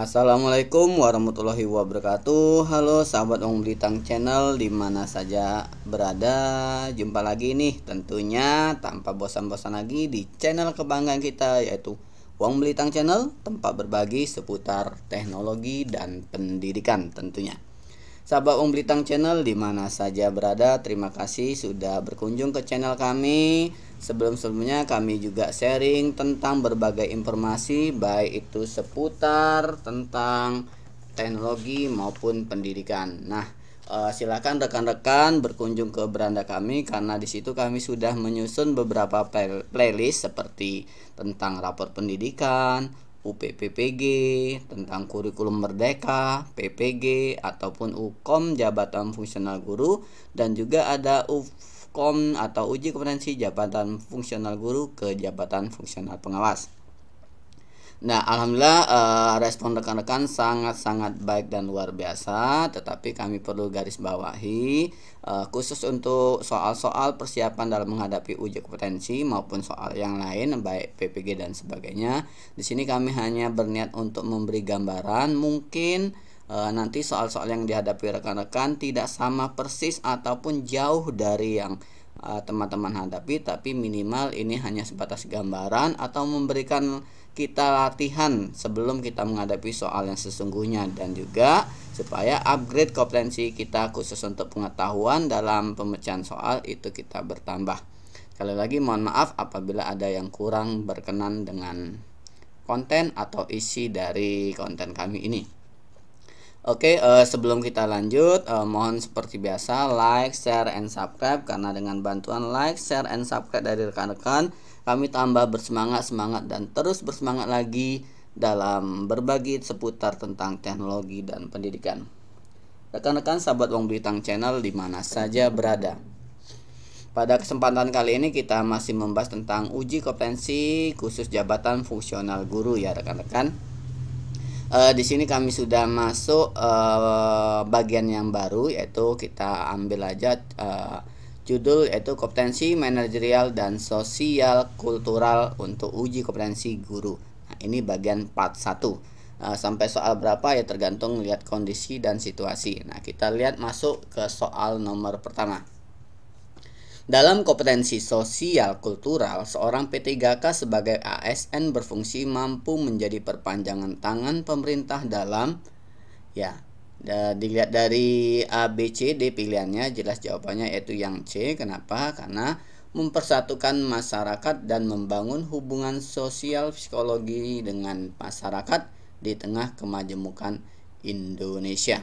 Assalamualaikum warahmatullahi wabarakatuh. Halo sahabat Wong Blitang Channel dimana saja berada. Jumpa lagi nih tentunya tanpa bosan-bosan lagi di channel kebanggaan kita, yaitu Wong Blitang Channel, tempat berbagi seputar teknologi dan pendidikan tentunya. Sahabat Wong Blitang Channel dimana saja berada, terima kasih sudah berkunjung ke channel kami. Sebelum-sebelumnya kami juga sharing tentang berbagai informasi, baik itu seputar tentang teknologi maupun pendidikan. Nah, silakan rekan-rekan berkunjung ke beranda kami, karena di situ kami sudah menyusun beberapa playlist seperti tentang rapor pendidikan, UPPPG, tentang kurikulum merdeka, PPG ataupun UKOM jabatan fungsional guru, dan juga ada UFKOM atau uji kompetensi jabatan fungsional guru ke jabatan fungsional pengawas. Nah, alhamdulillah respon rekan-rekan sangat-sangat baik dan luar biasa, tetapi kami perlu garis bawahi khusus untuk soal-soal persiapan dalam menghadapi uji kompetensi maupun soal yang lain baik PPG dan sebagainya. Di sini kami hanya berniat untuk memberi gambaran, mungkin nanti soal-soal yang dihadapi rekan-rekan tidak sama persis ataupun jauh dari yang teman-teman hadapi, tapi minimal ini hanya sebatas gambaran atau memberikan kita latihan sebelum kita menghadapi soal yang sesungguhnya, dan juga supaya upgrade kompetensi kita khusus untuk pengetahuan dalam pemecahan soal itu kita bertambah. Sekali lagi mohon maaf apabila ada yang kurang berkenan dengan konten atau isi dari konten kami ini. Oke, sebelum kita lanjut, mohon seperti biasa like, share, and subscribe, karena dengan bantuan like, share, and subscribe dari rekan-rekan, kami tambah semangat dan terus bersemangat lagi dalam berbagi seputar tentang teknologi dan pendidikan. Rekan-rekan sahabat Wong Blitang Channel dimana saja berada, pada kesempatan kali ini kita masih membahas tentang uji kompetensi khusus jabatan fungsional guru ya rekan-rekan. Di sini kami sudah masuk bagian yang baru, yaitu kita ambil aja judul yaitu kompetensi manajerial dan sosial kultural untuk uji kompetensi guru. Nah, ini bagian part 1. Sampai soal berapa ya tergantung lihat kondisi dan situasi. Nah, kita lihat masuk ke soal nomor pertama. Dalam kompetensi sosial kultural, seorang P3K sebagai ASN berfungsi mampu menjadi perpanjangan tangan pemerintah dalam, ya, dilihat dari A, B, C, D pilihannya, jelas jawabannya yaitu yang C. Kenapa? Karena mempersatukan masyarakat dan membangun hubungan sosial psikologi dengan masyarakat di tengah kemajemukan Indonesia.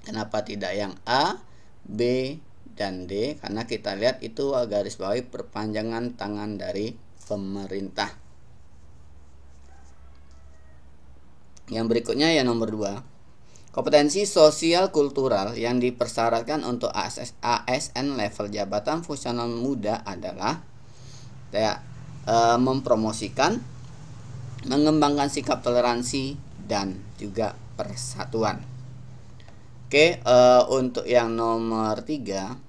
Kenapa tidak yang A, B, dan D? Karena kita lihat itu garis bawahi perpanjangan tangan dari pemerintah. Yang berikutnya ya nomor 2. Kompetensi sosial kultural yang dipersyaratkan untuk ASN level jabatan fungsional muda adalah mempromosikan, mengembangkan sikap toleransi, dan juga persatuan. Oke, untuk yang nomor 3,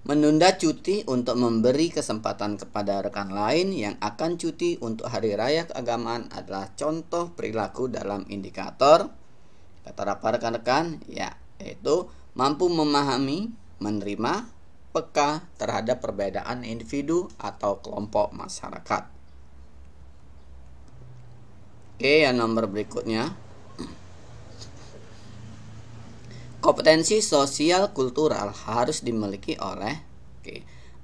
menunda cuti untuk memberi kesempatan kepada rekan lain yang akan cuti untuk hari raya keagamaan adalah contoh perilaku dalam indikator kata apa rekan-rekan? Ya, yaitu mampu memahami, menerima, peka terhadap perbedaan individu atau kelompok masyarakat. Oke, yang nomor berikutnya. Kompetensi sosial kultural harus dimiliki oleh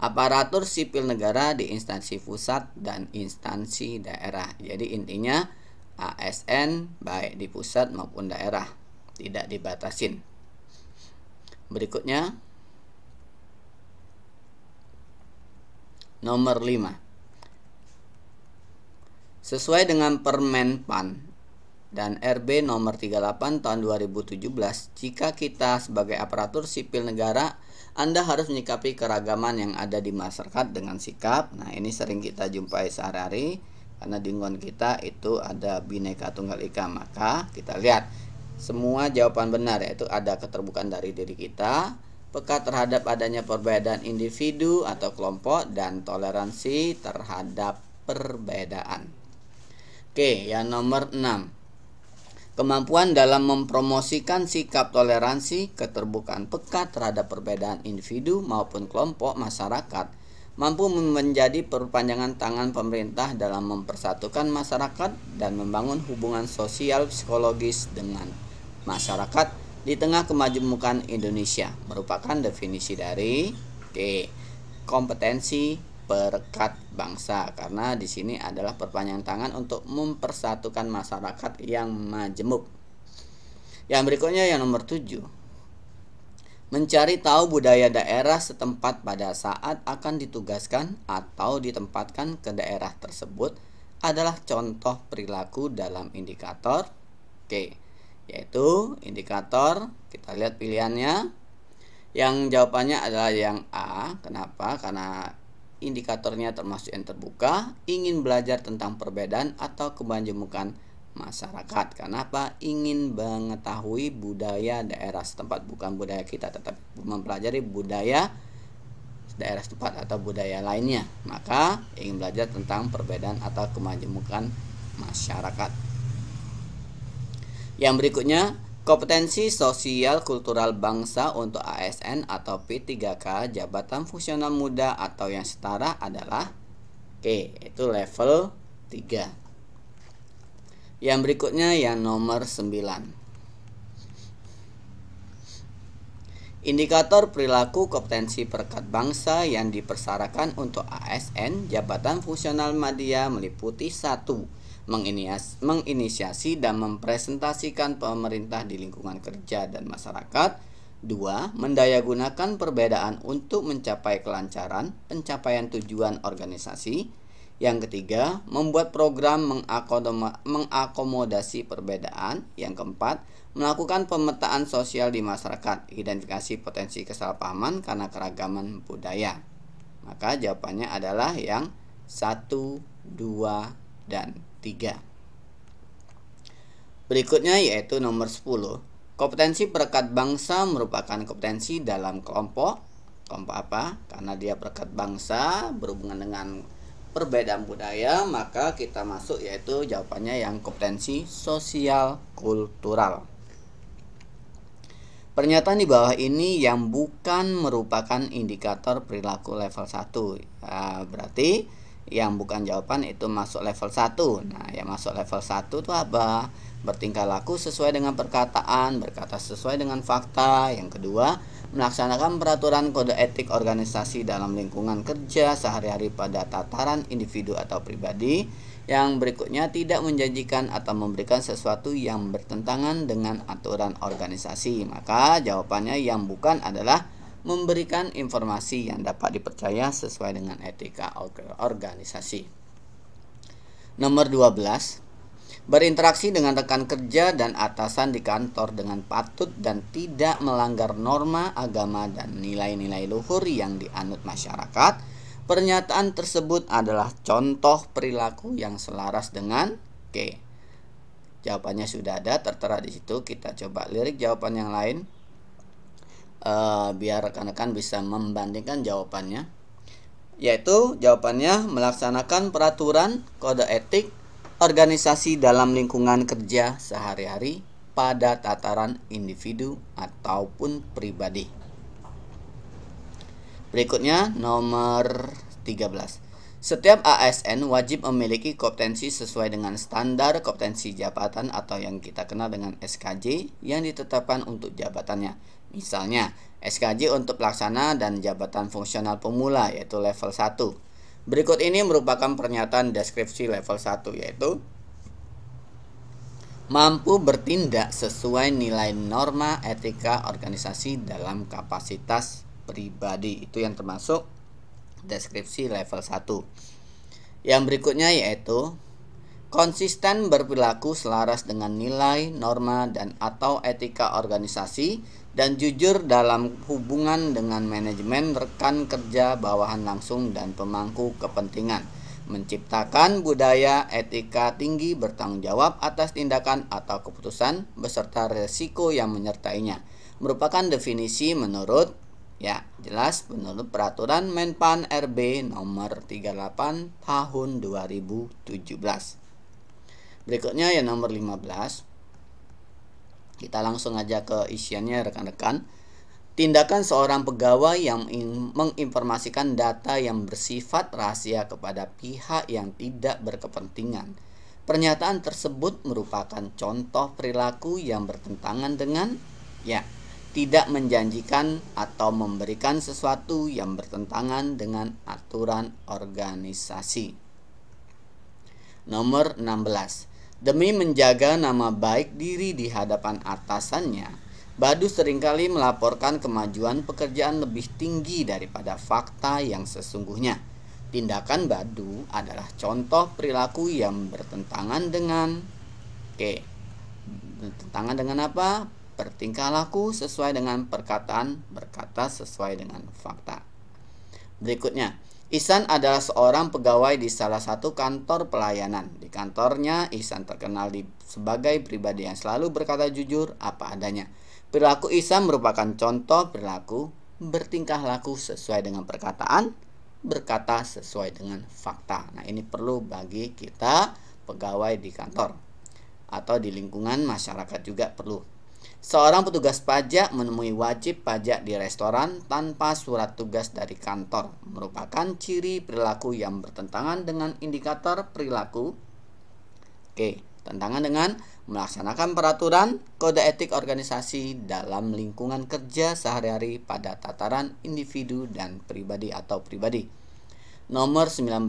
aparatur sipil negara di instansi pusat dan instansi daerah. Jadi intinya ASN baik di pusat maupun daerah, tidak dibatasin. Berikutnya nomor 5. Sesuai dengan Permen PAN dan RB nomor 38 tahun 2017, jika kita sebagai aparatur sipil negara, Anda harus menyikapi keragaman yang ada di masyarakat dengan sikap. Nah, ini sering kita jumpai sehari-hari, karena di lingkungan kita itu ada Bhinneka Tunggal Ika. Maka kita lihat semua jawaban benar, yaitu ada keterbukaan dari diri kita, peka terhadap adanya perbedaan individu atau kelompok, dan toleransi terhadap perbedaan. Oke, yang nomor 6. Kemampuan dalam mempromosikan sikap toleransi, keterbukaan peka terhadap perbedaan individu maupun kelompok masyarakat mampu menjadi perpanjangan tangan pemerintah dalam mempersatukan masyarakat dan membangun hubungan sosial psikologis dengan masyarakat di tengah kemajemukan Indonesia. Merupakan definisi dari kompetensi perekat bangsa, karena di sini adalah perpanjangan tangan untuk mempersatukan masyarakat yang majemuk. Yang berikutnya yang nomor 7. Mencari tahu budaya daerah setempat pada saat akan ditugaskan atau ditempatkan ke daerah tersebut adalah contoh perilaku dalam indikator yaitu indikator, kita lihat pilihannya. Yang jawabannya adalah yang A. Kenapa? Karena indikatornya termasuk yang terbuka, ingin belajar tentang perbedaan atau kemajemukan masyarakat. Kenapa? Ingin mengetahui budaya daerah setempat, bukan budaya kita, tetapi mempelajari budaya daerah setempat atau budaya lainnya. Maka ingin belajar tentang perbedaan atau kemajemukan masyarakat. Yang berikutnya, kompetensi sosial kultural bangsa untuk ASN atau P3K Jabatan Fungsional Muda atau yang setara adalah itu level 3. Yang berikutnya yang nomor 9. Indikator perilaku kompetensi perekat bangsa yang dipersyaratkan untuk ASN Jabatan Fungsional Media meliputi 1. Menginisiasi dan mempresentasikan pemerintah di lingkungan kerja dan masyarakat. 2. Mendayagunakan perbedaan untuk mencapai kelancaran pencapaian tujuan organisasi. Yang ketiga, membuat program mengakomodasi perbedaan. Yang keempat, melakukan pemetaan sosial di masyarakat, identifikasi potensi kesalahpahaman karena keragaman budaya. Maka jawabannya adalah yang 1, 2, dan 3. Berikutnya yaitu nomor 10. Kompetensi perekat bangsa merupakan kompetensi dalam kelompok. Kelompok apa? Karena dia perekat bangsa berhubungan dengan perbedaan budaya, maka kita masuk yaitu jawabannya yang kompetensi sosial kultural. Pernyataan di bawah ini yang bukan merupakan indikator perilaku level 1. Berarti yang bukan jawaban itu masuk level 1. Nah, yang masuk level 1 itu apa? Bertingkah laku sesuai dengan perkataan, berkata sesuai dengan fakta. Yang kedua, melaksanakan peraturan kode etik organisasi dalam lingkungan kerja sehari-hari pada tataran individu atau pribadi. Yang berikutnya, tidak menjanjikan atau memberikan sesuatu yang bertentangan dengan aturan organisasi. Maka jawabannya yang bukan adalah memberikan informasi yang dapat dipercaya sesuai dengan etika organisasi. Nomor 12. Berinteraksi dengan rekan kerja dan atasan di kantor dengan patut dan tidak melanggar norma agama dan nilai-nilai luhur yang dianut masyarakat. Pernyataan tersebut adalah contoh perilaku yang selaras dengan Jawabannya sudah ada tertera di situ. Kita coba lirik jawaban yang lain biar rekan-rekan bisa membandingkan jawabannya. Yaitu jawabannya melaksanakan peraturan kode etik organisasi dalam lingkungan kerja sehari-hari pada tataran individu ataupun pribadi. Berikutnya nomor 13. Setiap ASN wajib memiliki kompetensi sesuai dengan standar kompetensi jabatan atau yang kita kenal dengan SKJ yang ditetapkan untuk jabatannya. Misalnya, SKJ untuk pelaksana dan jabatan fungsional pemula yaitu level 1. Berikut ini merupakan pernyataan deskripsi level 1 yaitu mampu bertindak sesuai nilai norma etika organisasi dalam kapasitas pribadi. Itu yang termasuk deskripsi level 1. Yang berikutnya yaitu konsisten berperilaku selaras dengan nilai, norma, dan atau etika organisasi dan jujur dalam hubungan dengan manajemen, rekan kerja, bawahan langsung, dan pemangku kepentingan. Menciptakan budaya etika tinggi bertanggung jawab atas tindakan atau keputusan beserta resiko yang menyertainya. Merupakan definisi menurut menurut peraturan Menpan RB nomor 38 tahun 2017. Berikutnya yang nomor 15. Kita langsung aja ke isiannya rekan-rekan. Tindakan seorang pegawai yang menginformasikan data yang bersifat rahasia kepada pihak yang tidak berkepentingan. Pernyataan tersebut merupakan contoh perilaku yang bertentangan dengan tidak menjanjikan atau memberikan sesuatu yang bertentangan dengan aturan organisasi. Nomor 16. Demi menjaga nama baik diri di hadapan atasannya, Badu seringkali melaporkan kemajuan pekerjaan lebih tinggi daripada fakta yang sesungguhnya. Tindakan Badu adalah contoh perilaku yang bertentangan dengan bertentangan dengan apa? Bertingkah laku sesuai dengan perkataan, berkata sesuai dengan fakta. Berikutnya, Ihsan adalah seorang pegawai di salah satu kantor pelayanan. Di kantornya, Ihsan terkenal sebagai pribadi yang selalu berkata jujur apa adanya. Perilaku Ihsan merupakan contoh perilaku bertingkah laku sesuai dengan perkataan, berkata sesuai dengan fakta. Nah, ini perlu bagi kita pegawai di kantor atau di lingkungan masyarakat juga perlu. Seorang petugas pajak menemui wajib pajak di restoran tanpa surat tugas dari kantor merupakan ciri perilaku yang bertentangan dengan indikator perilaku. Tentangan dengan melaksanakan peraturan kode etik organisasi dalam lingkungan kerja sehari-hari pada tataran individu dan pribadi atau pribadi. Nomor 19.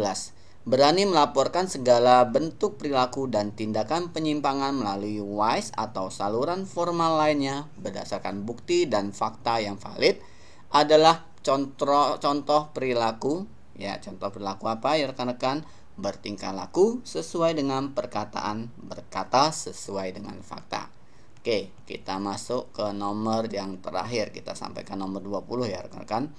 Berani melaporkan segala bentuk perilaku dan tindakan penyimpangan melalui WISE atau saluran formal lainnya berdasarkan bukti dan fakta yang valid adalah contoh perilaku. Contoh perilaku apa ya rekan-rekan? Bertingkah laku sesuai dengan perkataan, berkata sesuai dengan fakta. Kita masuk ke nomor yang terakhir. Kita sampaikan nomor 20 ya rekan-rekan.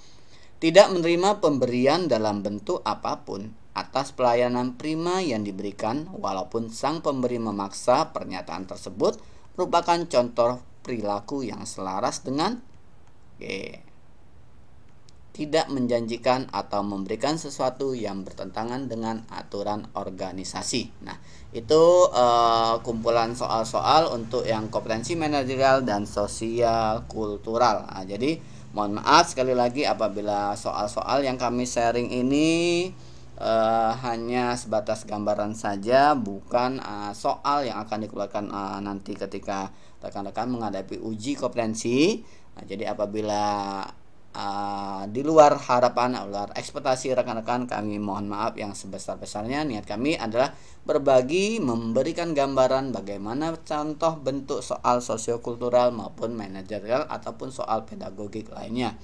Tidak menerima pemberian dalam bentuk apapun atas pelayanan prima yang diberikan walaupun sang pemberi memaksa. Pernyataan tersebut merupakan contoh perilaku yang selaras dengan tidak menjanjikan atau memberikan sesuatu yang bertentangan dengan aturan organisasi. Nah, itu kumpulan soal-soal untuk yang kompetensi manajerial dan sosial kultural. Nah, jadi mohon maaf sekali lagi apabila soal-soal yang kami sharing ini hanya sebatas gambaran saja, bukan soal yang akan dikeluarkan nanti ketika rekan-rekan menghadapi uji kompetensi. Nah, jadi apabila di luar harapan, luar ekspektasi rekan-rekan, kami mohon maaf yang sebesar-besarnya. Niat kami adalah berbagi, memberikan gambaran bagaimana contoh bentuk soal sosiokultural maupun manajerial ataupun soal pedagogik lainnya.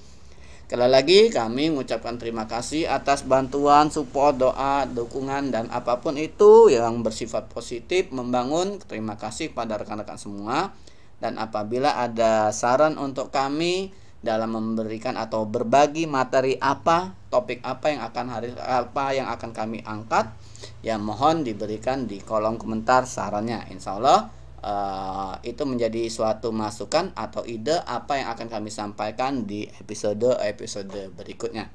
Sekali lagi kami mengucapkan terima kasih atas bantuan, support, doa, dukungan dan apapun itu yang bersifat positif, membangun. Terima kasih pada rekan-rekan semua. Dan apabila ada saran untuk kami dalam memberikan atau berbagi materi apa, topik apa yang akan kami angkat, ya mohon diberikan di kolom komentar sarannya. Insya Allah itu menjadi suatu masukan atau ide apa yang akan kami sampaikan di episode berikutnya.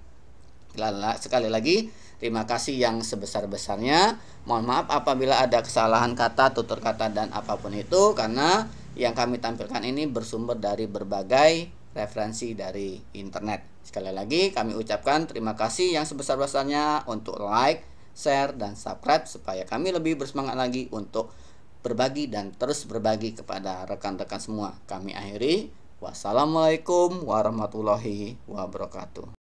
Sekali lagi terima kasih yang sebesar-besarnya. Mohon maaf apabila ada kesalahan kata, tutur kata dan apapun itu, karena yang kami tampilkan ini bersumber dari berbagai referensi dari internet. Sekali lagi kami ucapkan terima kasih yang sebesar-besarnya untuk like, share, dan subscribe supaya kami lebih bersemangat lagi untuk berbagi dan terus berbagi kepada rekan-rekan semua. Kami akhiri. Wassalamualaikum warahmatullahi wabarakatuh.